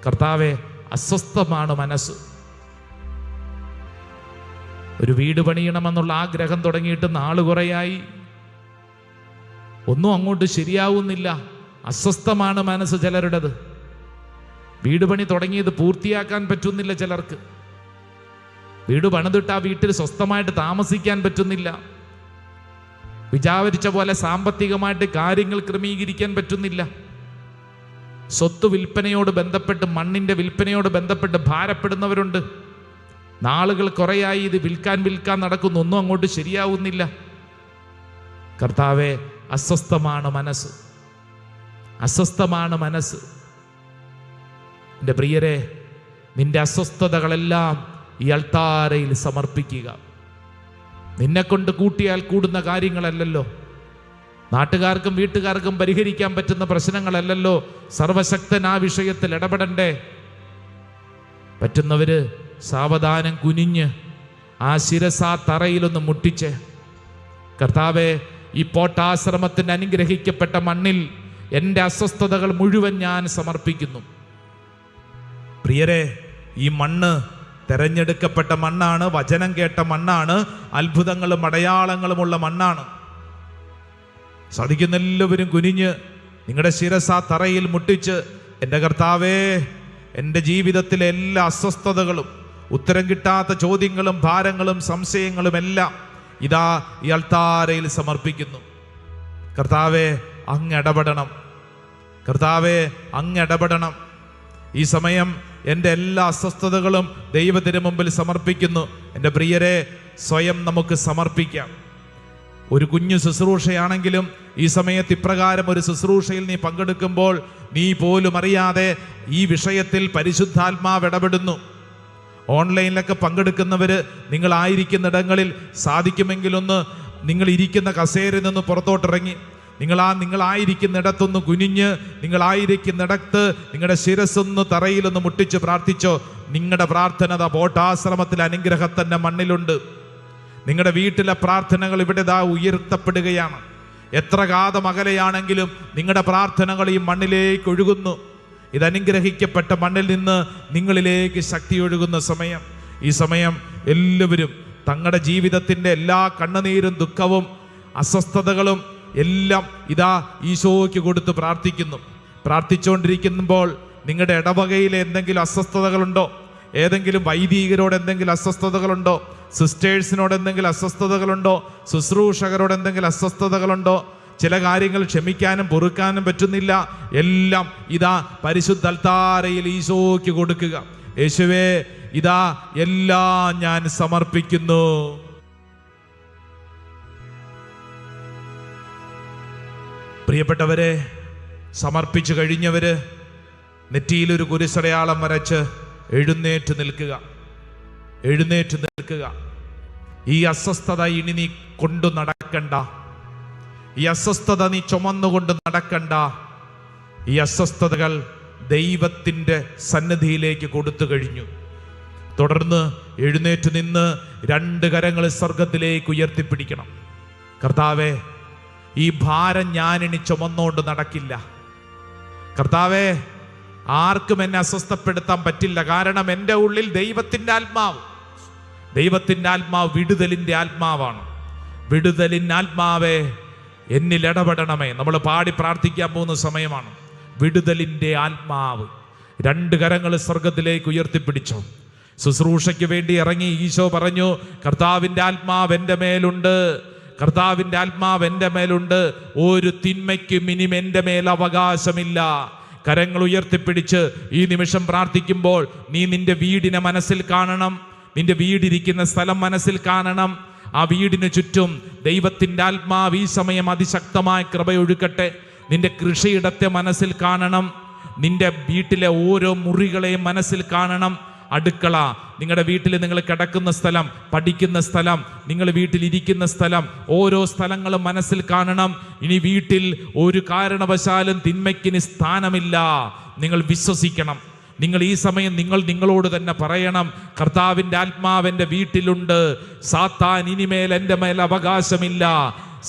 കർത്താവെ, അസ്വസ്ഥമാണ് മനസ്സ്. ഒരു വീട് പണിയണമെന്നുള്ള ആഗ്രഹം തുടങ്ങിയിട്ട് നാള് കുറയായി, ഒന്നും അങ്ങോട്ട് ശരിയാവുന്നില്ല. അസ്വസ്ഥമാണ് മനസ്സ് ചിലരുടേത്. വീട് പണി തുടങ്ങിയത് പൂർത്തിയാക്കാൻ പറ്റുന്നില്ല ചിലർക്ക്. വീട് പണിതിട്ട് ആ വീട്ടിൽ സ്വസ്ഥമായിട്ട് താമസിക്കാൻ പറ്റുന്നില്ല. വിചാരിച്ച പോലെ സാമ്പത്തികമായിട്ട് കാര്യങ്ങൾ ക്രമീകരിക്കാൻ പറ്റുന്നില്ല. സ്വത്ത് വിൽപ്പനയോട് ബന്ധപ്പെട്ട്, മണ്ണിൻ്റെ വിൽപ്പനയോട് ബന്ധപ്പെട്ട് ഭാരപ്പെടുന്നവരുണ്ട്. നാളുകൾ കുറയായി ഇത് വിൽക്കാൻ നടക്കുന്നു, ഒന്നും അങ്ങോട്ട് ശരിയാവുന്നില്ല. കർത്താവെ, അസ്വസ്ഥമാണ് മനസ്സ്, അസ്വസ്ഥമാണ് മനസ്സ്. എൻ്റെ പ്രിയരെ, നിന്റെ അസ്വസ്ഥതകളെല്ലാം ഈ അൾത്താരയിൽ സമർപ്പിക്കുക. നിന്നെക്കൊണ്ട് കൂട്ടിയാൽ കൂടുന്ന കാര്യങ്ങളല്ലല്ലോ, നാട്ടുകാർക്കും വീട്ടുകാർക്കും പരിഹരിക്കാൻ പറ്റുന്ന പ്രശ്നങ്ങളല്ലല്ലോ. സർവശക്തൻ ആ വിഷയത്തിൽ ഇടപെടണ്ടേ. പറ്റുന്നവര് സാവധാനം കുനിഞ്ഞ് ആ ശിരസാ തറയിലൊന്ന് മുട്ടിച്ച്, കർത്താവെ, ഈ പോട്ടാശ്രമത്തിന് അനുഗ്രഹിക്കപ്പെട്ട മണ്ണിൽ എൻ്റെ അസ്വസ്ഥതകൾ മുഴുവൻ ഞാൻ സമർപ്പിക്കുന്നു. പ്രിയരെ, ഈ മണ്ണ് തെരഞ്ഞെടുക്കപ്പെട്ട മണ്ണാണ്, വചനം കേട്ട മണ്ണാണ്, അത്ഭുതങ്ങളും അടയാളങ്ങളുമുള്ള മണ്ണാണ്. സാധിക്കുന്ന എല്ലാവരും കുനിഞ്ഞ് നിങ്ങളുടെ ശിരസാ തറയിൽ മുട്ടിച്ച്, എൻ്റെ കർത്താവേ, എൻ്റെ ജീവിതത്തിലെ എല്ലാ അസ്വസ്ഥതകളും, ഉത്തരം കിട്ടാത്ത ചോദ്യങ്ങളും ഭാരങ്ങളും സംശയങ്ങളും എല്ലാം ഇതാ ഈ അൾത്താരയിൽ സമർപ്പിക്കുന്നു. കർത്താവേ, അങ്ങ് ഇടപെടണം. കർത്താവേ, അങ്ങ് ഇടപെടണം. ഈ സമയം എൻ്റെ എല്ലാ അസ്വസ്ഥതകളും ദൈവത്തിന് മുമ്പിൽ സമർപ്പിക്കുന്നു. എൻ്റെ പ്രിയരെ, സ്വയം നമുക്ക് സമർപ്പിക്കാം. ഒരു കുഞ്ഞു ശുശ്രൂഷയാണെങ്കിലും ഈ സമയത്ത് ഇപ്രകാരം ഒരു ശുശ്രൂഷയിൽ നീ പങ്കെടുക്കുമ്പോൾ നീ പോലും അറിയാതെ ഈ വിഷയത്തിൽ പരിശുദ്ധാത്മാവ് ഇടപെടുന്നു. ഓൺലൈനിലൊക്കെ പങ്കെടുക്കുന്നവര് നിങ്ങളായിരിക്കുന്നിടങ്ങളിൽ സാധിക്കുമെങ്കിലൊന്ന് നിങ്ങൾ ഇരിക്കുന്ന കസേരയിൽ നിന്ന് പുറത്തോട്ടിറങ്ങി നിങ്ങളായിരിക്കുന്നിടത്തൊന്ന് കുനിഞ്ഞ്, നിങ്ങളായിരിക്കുന്നിടത്ത് നിങ്ങളുടെ ശിരസ്സൊന്ന് തറയിലൊന്ന് മുട്ടിച്ച് പ്രാർത്ഥിച്ചോ. നിങ്ങളുടെ പ്രാർത്ഥന ബോട്ടാശ്രമത്തിൽ അനുഗ്രഹത്തിൻ്റെ മണ്ണിലുണ്ട്. നിങ്ങളുടെ വീട്ടിലെ പ്രാർത്ഥനകൾ ഇവിടെ ഉയർത്തപ്പെടുകയാണ്. എത്ര കാതം അകലെയാണെങ്കിലും നിങ്ങളുടെ പ്രാർത്ഥനകൾ ഈ മണ്ണിലേക്ക് ഒഴുകുന്നു. ഇത് അനുഗ്രഹിക്കപ്പെട്ട മണ്ണിൽ നിന്ന് നിങ്ങളിലേക്ക് ശക്തി ഒഴുകുന്ന സമയം. ഈ സമയം എല്ലാവരും തങ്ങളുടെ ജീവിതത്തിൻ്റെ എല്ലാ കണ്ണുനീരും ദുഃഖവും അസ്വസ്ഥതകളും എല്ലാം ഈശോയ്ക്ക് കൊടുത്ത് പ്രാർത്ഥിക്കുന്നു. പ്രാർത്ഥിച്ചുകൊണ്ടിരിക്കുമ്പോൾ നിങ്ങളുടെ ഇടവകയിൽ എന്തെങ്കിലും അസ്വസ്ഥതകളുണ്ടോ? ഏതെങ്കിലും വൈദികരോട് എന്തെങ്കിലും അസ്വസ്ഥതകളുണ്ടോ? സിസ്റ്റേഴ്സിനോട് എന്തെങ്കിലും അസ്വസ്ഥതകളുണ്ടോ? ശുശ്രൂഷകരോട് എന്തെങ്കിലും അസ്വസ്ഥതകളുണ്ടോ? ചില കാര്യങ്ങൾ ക്ഷമിക്കാനും പൊറുക്കാനും പറ്റുന്നില്ല. എല്ലാം പരിശുദ്ധ അൽത്താരയിൽ ഈശോയ്ക്ക് കൊടുക്കുക. യേശുവേ, എല്ലാം ഞാൻ സമർപ്പിക്കുന്നു. പ്രിയപ്പെട്ടവരെ, സമർപ്പിച്ചു കഴിഞ്ഞവര് നെറ്റിയിലൊരു കുരിശടയാളം വരച്ച് എഴുന്നേറ്റ് നിൽക്കുക. എഴുന്നേറ്റ് നിൽക്കുക. ഈ അസ്വസ്ഥത ഇനി നീ കൊണ്ടു നടക്കണ്ട. ഈ അസ്വസ്ഥത നീ ചുമന്നുകൊണ്ട് നടക്കണ്ട. ഈ അസ്വസ്ഥതകൾ ദൈവത്തിൻ്റെ സന്നിധിയിലേക്ക് കൊടുത്തു കഴിഞ്ഞു. തുടർന്ന് എഴുന്നേറ്റ് നിന്ന് 2 കരങ്ങൾ സ്വർഗത്തിലേക്ക് ഉയർത്തിപ്പിടിക്കണം. കർത്താവേ, ഈ ഭാരം ഞാനിനി ചുമന്നുകൊണ്ട് നടക്കില്ല. കർത്താവേ, ആർക്കും എന്നെ അസ്വസ്ഥപ്പെടുത്താൻ പറ്റില്ല. കാരണം എൻ്റെ ഉള്ളിൽ ദൈവത്തിൻ്റെ ആത്മാവ് വിടുതലിൻ്റെ ആത്മാവാണ്. വിടുതലിൻ ആത്മാവേ, എന്നിൽ ഇടപെടണമേ. നമ്മൾ പാടി പ്രാർത്ഥിക്കാൻ പോകുന്ന സമയമാണ്. വിടുതലിൻ്റെ ആത്മാവ്. 2 കരങ്ങൾ സ്വർഗത്തിലേക്ക് ഉയർത്തിപ്പിടിച്ചോ. ശുശ്രൂഷയ്ക്ക് വേണ്ടി ഇറങ്ങി ഈശോ പറഞ്ഞു, കർത്താവിൻ്റെ ആത്മാവ് എൻ്റെ മേലുണ്ട്. കർത്താവിൻ്റെ ആത്മാവ് എൻ്റെ മേലുണ്ട്. ഒരു തിന്മയ്ക്കും ഇനിയും എൻ്റെ മേൽ അവകാശമില്ല. കരങ്ങൾ ഉയർത്തിപ്പിടിച്ച് ഈ നിമിഷം പ്രാർത്ഥിക്കുമ്പോൾ നീ നിന്റെ വീടിനെ മനസ്സിൽ കാണണം. നിന്റെ വീടിരിക്കുന്ന സ്ഥലം മനസ്സിൽ കാണണം. ആ വീടിന് ചുറ്റും ദൈവത്തിൻ്റെ ആത്മാവ് ഈ സമയം അതിശക്തമായ കൃപയൊഴുക്കട്ടെ. നിന്റെ കൃഷിയിടത്തെ മനസ്സിൽ കാണണം. നിന്റെ വീട്ടിലെ ഓരോ മുറികളെയും മനസ്സിൽ കാണണം. അടുക്കള, നിങ്ങളുടെ വീട്ടിൽ നിങ്ങൾ കിടക്കുന്ന സ്ഥലം, പഠിക്കുന്ന സ്ഥലം, നിങ്ങൾ വീട്ടിലിരിക്കുന്ന സ്ഥലം, ഓരോ സ്ഥലങ്ങളും മനസ്സിൽ കാണണം. ഇനി വീട്ടിൽ ഒരു കാരണവശാലും തിന്മയ്ക്കിന് സ്ഥാനമില്ല. നിങ്ങൾ വിശ്വസിക്കണം. നിങ്ങൾ ഈ സമയം നിങ്ങളോട് തന്നെ പറയണം, കർത്താവിൻ്റെ ആത്മാവ് എൻ്റെ വീട്ടിലുണ്ട്. സാത്താൻ ഇനിമേൽ എൻ്റെ മേൽ അവകാശമില്ല.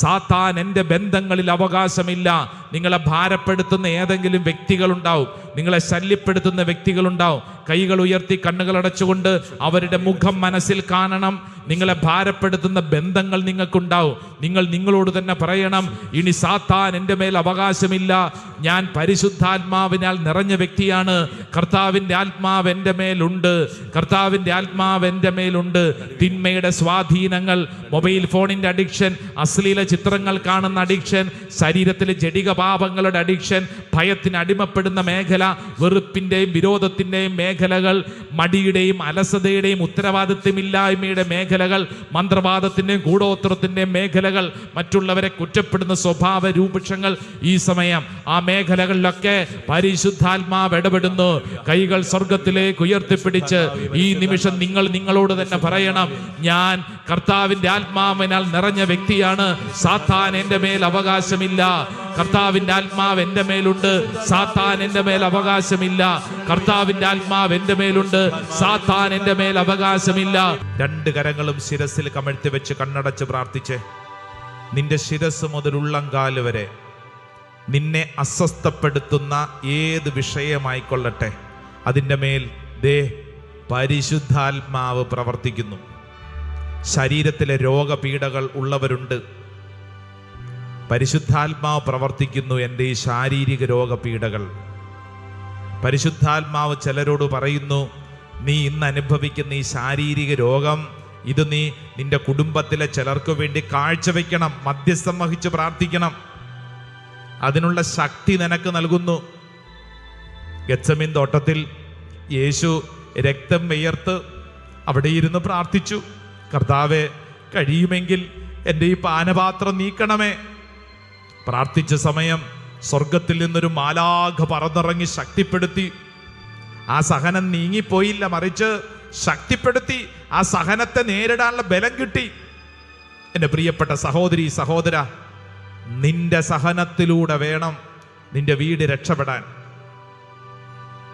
സാത്താൻ എൻ്റെ ബന്ധങ്ങളിൽ അവകാശമില്ല. നിങ്ങളെ ഭാരപ്പെടുത്തുന്ന ഏതെങ്കിലും വ്യക്തികളുണ്ടാവും, നിങ്ങളെ ശല്യപ്പെടുത്തുന്ന വ്യക്തികളുണ്ടാവും. കൈകൾ ഉയർത്തി കണ്ണുകൾ അടച്ചുകൊണ്ട് അവരുടെ മുഖം മനസ്സിൽ കാണണം. നിങ്ങളെ ഭാരപ്പെടുത്തുന്ന ബന്ധങ്ങൾ നിങ്ങൾക്കുണ്ടാവും. നിങ്ങളോട് തന്നെ പറയണം, ഇനി സാത്താൻ എൻ്റെ മേൽ അവകാശമില്ല. ഞാൻ പരിശുദ്ധാത്മാവിനാൽ നിറഞ്ഞ വ്യക്തിയാണ്. കർത്താവിൻ്റെ ആത്മാവ് എൻ്റെ മേലുണ്ട്. കർത്താവിൻ്റെ ആത്മാവ് എൻ്റെ മേലുണ്ട്. തിന്മയുടെ സ്വാധീനങ്ങൾ, മൊബൈൽ ഫോണിൻ്റെ അഡിക്ഷൻ, അശ്ലീല ചിത്രങ്ങൾ കാണുന്ന അഡിക്ഷൻ, ശരീരത്തിലെ ജടിക പാപങ്ങളുടെ അഡിക്ഷൻ, ഭയത്തിന് അടിമപ്പെടുന്ന മേഖല, വെറുപ്പിൻ്റെയും വിരോധത്തിൻ്റെയും മേഖലകൾ, മടിയുടെയും അലസതയുടെയും ഉത്തരവാദിത്വമില്ലായ്മയുടെ മേഖലകൾ, മന്ത്രവാദത്തിൻ്റെയും കൂടോത്രത്തിൻ്റെയും മേഖലകൾ, മറ്റുള്ളവരെ കുറ്റപ്പെടുന്ന സ്വഭാവ രൂപക്ഷങ്ങൾ, ഈ സമയം ആ മേഖലകളിലൊക്കെ പരിശുദ്ധാത്മാവ് ഇടപെടുന്നു. കൈകൾ സ്വർഗത്തിലേക്ക് ഉയർത്തിപ്പിടിച്ച് ഈ നിമിഷം നിങ്ങളോട് തന്നെ പറയണം, ഞാൻ കർത്താവിൻ്റെ ആത്മാവിനാൽ നിറഞ്ഞ വ്യക്തിയാണ്. സാത്താൻ എൻ്റെ മേൽ അവകാശമില്ല. കർത്താവിൻ്റെ ആത്മാവ് എൻ്റെ മേലുണ്ട്. സാത്താൻ എൻ്റെ മേൽ അവകാശമില്ല. കർത്താവിൻ്റെ ആത്മാവ് എൻ്റെ മേലുണ്ട്. സാത്താൻ എൻ്റെ മേൽ അവകാശമില്ല. 2 കരങ്ങളും ശിരസിൽ കമഴ്ത്തി വെച്ച് കണ്ണടച്ച് പ്രാർത്ഥിച്ച്, നിന്റെ ശിരസ് മുതൽ ഉള്ളംകാല് വരെ നിന്നെ അസ്വസ്ഥപ്പെടുത്തുന്ന ഏത് വിഷയമായിക്കൊള്ളട്ടെ, അതിൻ്റെ മേൽ പരിശുദ്ധാത്മാവ് പ്രവർത്തിക്കുന്നു. ശരീരത്തിലെ രോഗപീഠകൾ ഉള്ളവരുണ്ട്, പരിശുദ്ധാത്മാവ് പ്രവർത്തിക്കുന്നു. എൻ്റെ ഈ ശാരീരിക രോഗപീഠകൾ, പരിശുദ്ധാത്മാവ് ചിലരോട് പറയുന്നു, നീ ഇന്ന് അനുഭവിക്കുന്ന ഈ ശാരീരിക രോഗം, ഇത് നീ നിന്റെ കുടുംബത്തിലെ ചിലർക്ക് വേണ്ടി കാഴ്ചവെക്കണം, മധ്യസ്ഥം വഹിച്ച് പ്രാർത്ഥിക്കണം. അതിനുള്ള ശക്തി നിനക്ക് നൽകുന്നു. ഗെത്സമീൻ തോട്ടത്തിൽ യേശു രക്തം വിയർത്ത് അവിടെ ഇരുന്ന് പ്രാർത്ഥിച്ചു, കർത്താവേ, കഴിയുമെങ്കിൽ എൻ്റെ ഈ പാനപാത്രം നീക്കണമേ. പ്രാർത്ഥിച്ച സമയം സ്വർഗത്തിൽ നിന്നൊരു മാലാഖ പറന്നിറങ്ങി ശക്തിപ്പെടുത്തി. ആ സഹനം നീങ്ങിപ്പോയില്ല, മറിച്ച് ശക്തിപ്പെടുത്തി. ആ സഹനത്തെ നേരിടാനുള്ള ബലം കിട്ടി. എൻ്റെ പ്രിയപ്പെട്ട സഹോദരി, സഹോദര, നിന്റെ സഹനത്തിലൂടെ വേണം നിന്റെ വീട് രക്ഷപ്പെടാൻ.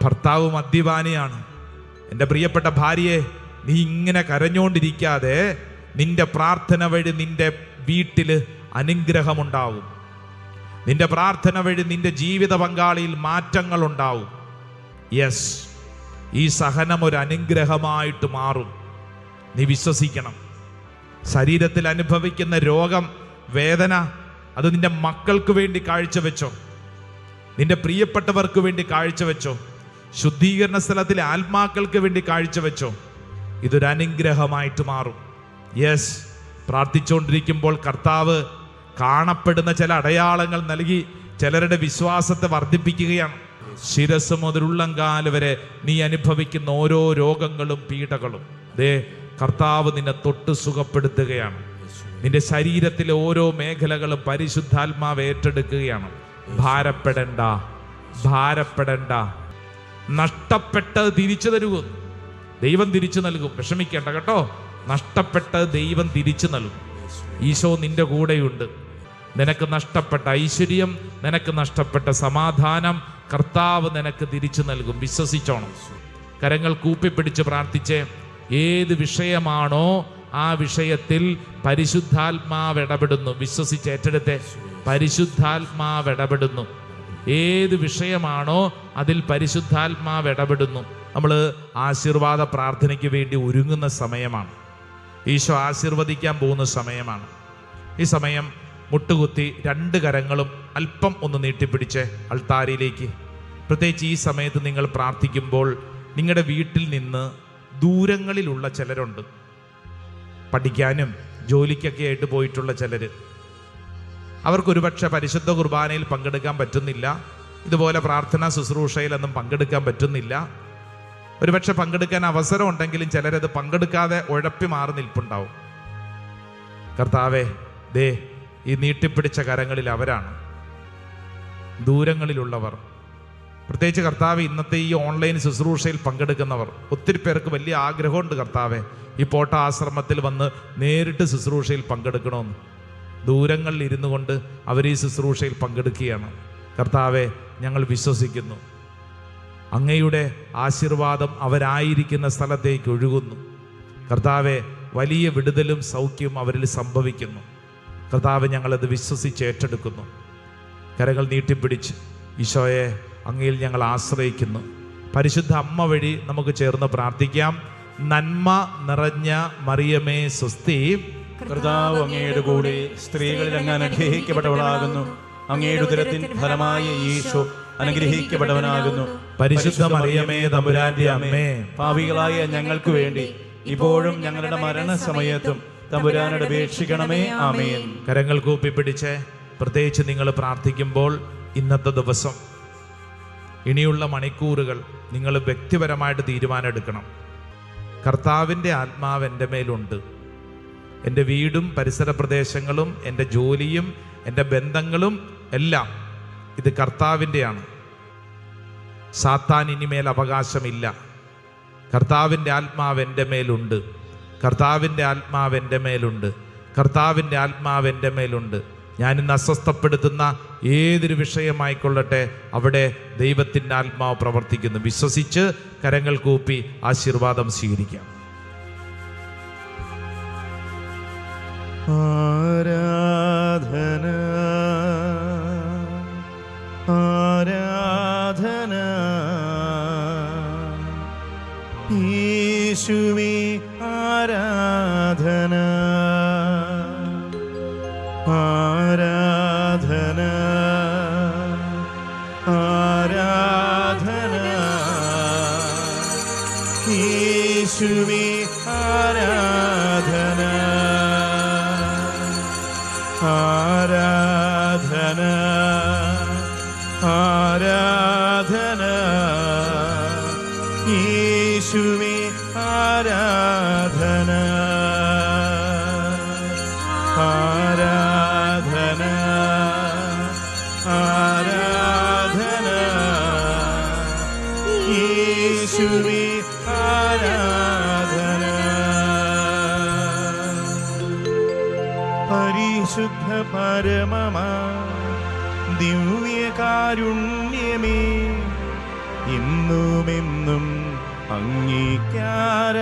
ഭർത്താവ് മദ്യപാനിയാണ്. എൻ്റെ പ്രിയപ്പെട്ട ഭാര്യയെ, നീ ഇങ്ങനെ കരഞ്ഞോണ്ടിരിക്കാതെ നിന്റെ പ്രാർത്ഥന വഴി നിന്റെ വീട്ടിൽ അനുഗ്രഹമുണ്ടാവും. നിന്റെ പ്രാർത്ഥന വഴി നിന്റെ ജീവിത പങ്കാളിയിൽ മാറ്റങ്ങൾ ഉണ്ടാവും. യെസ്, ഈ സഹനം ഒരു അനുഗ്രഹമായിട്ട് മാറും. നീ വിശ്വസിക്കണം. ശരീരത്തിൽ അനുഭവിക്കുന്ന രോഗം, വേദന, അത് നിന്റെ മക്കൾക്ക് വേണ്ടി കാഴ്ചവെച്ചോ, നിന്റെ പ്രിയപ്പെട്ടവർക്ക് വേണ്ടി കാഴ്ചവെച്ചോ, ശുദ്ധീകരണ സ്ഥലത്തിലെ ആത്മാക്കൾക്ക് വേണ്ടി കാഴ്ചവെച്ചോ. ഇതൊരു അനുഗ്രഹമായിട്ട് മാറും. യെസ്, പ്രാർത്ഥിച്ചുകൊണ്ടിരിക്കുമ്പോൾ കർത്താവ് കാണപ്പെടുന്ന ചില അടയാളങ്ങൾ നൽകി ചിലരുടെ വിശ്വാസത്തെ വർദ്ധിപ്പിക്കുകയാണ്. ശിരസ് മുതൽ ഉള്ളങ്കാല് വരെ നീ അനുഭവിക്കുന്ന ഓരോ രോഗങ്ങളും പീഡകളും കർത്താവ് നിന്നെ തൊട്ട് സുഖപ്പെടുത്തുകയാണ്. നിന്റെ ശരീരത്തിലെ ഓരോ മേഖലകളും പരിശുദ്ധാത്മാവ് ഏറ്റെടുക്കുകയാണ്. ഭാരപ്പെടണ്ട, ഭാരപ്പെടണ്ട. നഷ്ടപ്പെട്ടത് തിരിച്ചു തരുക ദൈവം തിരിച്ചു നൽകും. വിഷമിക്കേണ്ട കേട്ടോ. നഷ്ടപ്പെട്ടത് ദൈവം തിരിച്ചു നൽകും. ഈശോ നിന്റെ കൂടെയുണ്ട്. നിനക്ക് നഷ്ടപ്പെട്ട ഐശ്വര്യം, നിനക്ക് നഷ്ടപ്പെട്ട സമാധാനം കർത്താവ് നിനക്ക് തിരിച്ചു നൽകും. വിശ്വസിച്ചോണം. കരങ്ങൾ കൂപ്പിപ്പിടിച്ച് പ്രാർത്ഥിച്ച് ഏത് വിഷയമാണോ ആ വിഷയത്തിൽ പരിശുദ്ധാത്മാവ് ഇടപെടുന്നു. വിശ്വസിച്ച് ഏറ്റെടുത്തെ. പരിശുദ്ധാത്മാവ് ഇടപെടുന്നു. ഏത് വിഷയമാണോ അതിൽ പരിശുദ്ധാത്മാവ് ഇടപെടുന്നു. നമ്മൾ ആശീർവാദ പ്രാർത്ഥനയ്ക്ക് വേണ്ടി ഒരുങ്ങുന്ന സമയമാണ്. ഈശോ ആശീർവദിക്കാൻ പോകുന്ന സമയമാണ്. ഈ സമയം മുട്ടുകുത്തി രണ്ട് കരങ്ങളും അല്പം ഒന്ന് നീട്ടിപ്പിടിച്ച് അൾത്താരയിലേക്ക്. പ്രത്യേകിച്ച് ഈ സമയത്ത് നിങ്ങൾ പ്രാർത്ഥിക്കുമ്പോൾ നിങ്ങളുടെ വീട്ടിൽ നിന്ന് ദൂരങ്ങളിലുള്ള ചിലരുണ്ട്. പഠിക്കാനും ജോലിക്കൊക്കെ ആയിട്ട് പോയിട്ടുള്ള ചിലർ. അവർക്കൊരുപക്ഷെ പരിശുദ്ധ കുർബാനയിൽ പങ്കെടുക്കാൻ പറ്റുന്നില്ല. ഇതുപോലെ പ്രാർത്ഥനാ ശുശ്രൂഷയിലൊന്നും പങ്കെടുക്കാൻ പറ്റുന്നില്ല. ഒരുപക്ഷെ പങ്കെടുക്കാൻ അവസരം ഉണ്ടെങ്കിലും ചിലരത് പങ്കെടുക്കാതെ ഉഴപ്പി മാറി നിൽപ്പുണ്ടാവും. കർത്താവേ, ദേ ഈ നീട്ടിപ്പിടിച്ച കരങ്ങളിൽ അവരാണ് ദൂരങ്ങളിലുള്ളവർ. പ്രത്യേകിച്ച് കർത്താവ്, ഇന്നത്തെ ഈ ഓൺലൈൻ ശുശ്രൂഷയിൽ പങ്കെടുക്കുന്നവർ ഒത്തിരി പേർക്ക് വലിയ ആഗ്രഹമുണ്ട്. കർത്താവെ, ഈ പോട്ട ആശ്രമത്തിൽ വന്ന് നേരിട്ട് ശുശ്രൂഷയിൽ പങ്കെടുക്കണമെന്ന്. ദൂരങ്ങളിൽ ഇരുന്നു കൊണ്ട് അവർ ഈ ശുശ്രൂഷയിൽ പങ്കെടുക്കുകയാണ്. കർത്താവെ, ഞങ്ങൾ വിശ്വസിക്കുന്നു അങ്ങയുടെ ആശീർവാദം അവരായിരിക്കുന്ന സ്ഥലത്തേക്ക് ഒഴുകുന്നു. കർത്താവെ, വലിയ വിടുതലും സൗഖ്യവും അവരിൽ സംഭവിക്കുന്നു. കർത്താവ്, ഞങ്ങളത് വിശ്വസിച്ച് ഏറ്റെടുക്കുന്നു. കരങ്ങൾ നീട്ടിപ്പിടിച്ച് ഈശോയെ, അങ്ങയിൽ ഞങ്ങൾ ആശ്രയിക്കുന്നു. പരിശുദ്ധ അമ്മ വഴി നമുക്ക് ചേർന്ന് പ്രാർത്ഥിക്കാം. നന്മ നിറഞ്ഞ മറിയമേ സ്വസ്തി, കർത്താവ് അങ്ങയുടെ കൂടെ സ്ത്രീകളിൽ അങ്ങ് അനുഗ്രഹിക്കപ്പെട്ടവളാകുന്നു. അങ്ങയുടെ ഉദരത്തിൻ ഫലമായ ഈശോ അനുഗ്രഹിക്കപ്പെട്ടവനാകുന്നു. പരിശുദ്ധ മറിയമേ തമ്പുരാന്റെ അമ്മേ, പാപികളായ ഞങ്ങൾക്ക് വേണ്ടി ഇപ്പോഴും ഞങ്ങളുടെ മരണസമയത്തും തമ്പുരാനോട് അപേക്ഷിക്കണമേ. ആമേൻ. കരങ്ങൾ കൂപ്പിപ്പിടിച്ച് പ്രത്യേകിച്ച് നിങ്ങൾ പ്രാർത്ഥിക്കുമ്പോൾ ഇന്നത്തെ ദിവസം, ഇനിയുള്ള മണിക്കൂറുകൾ നിങ്ങൾ വ്യക്തിപരമായിട്ട് തീരുമാനം എടുക്കണം. കർത്താവിൻ്റെ ആത്മാവ് എൻ്റെ മേലുണ്ട്. എൻ്റെ വീടും പരിസര പ്രദേശങ്ങളും എൻ്റെ ജോലിയും എൻ്റെ ബന്ധങ്ങളും എല്ലാം ഇത് കർത്താവിൻ്റെയാണ്. സാത്താൻ ഇനിമേൽ അവകാശമില്ല. കർത്താവിൻ്റെ ആത്മാവ് എൻ്റെ മേലുണ്ട്. കർത്താവിൻ്റെ ആത്മാവ് എൻ്റെ മേലുണ്ട്. കർത്താവിൻ്റെ ആത്മാവ് എൻ്റെ മേലുണ്ട്. ഞാനിന്ന് അസ്വസ്ഥപ്പെടുത്തുന്ന ഏതൊരു വിഷയമായിക്കൊള്ളട്ടെ, അവിടെ ദൈവത്തിൻ്റെ ആത്മാവ് പ്രവർത്തിക്കുന്നു. വിശ്വസിച്ച് കരങ്ങൾ കൂപ്പി ആശീർവാദം സ്വീകരിക്കാം. ആരാധന ആരാധന യേശുവേ, ആരാധന ആരാധന ആരാധന യേശുവേ, ആരാധന ആരാധന ആരാധന യേശുവേ, ആരാധന ആരാധന ആരാധന യേശുവേ, ആരാധന പരിശുദ്ധ പരമമാ ദിവ്യകാരുണ്യമേ, ഇന്നുമെന്നും അങ്ങേക്കാരാധന.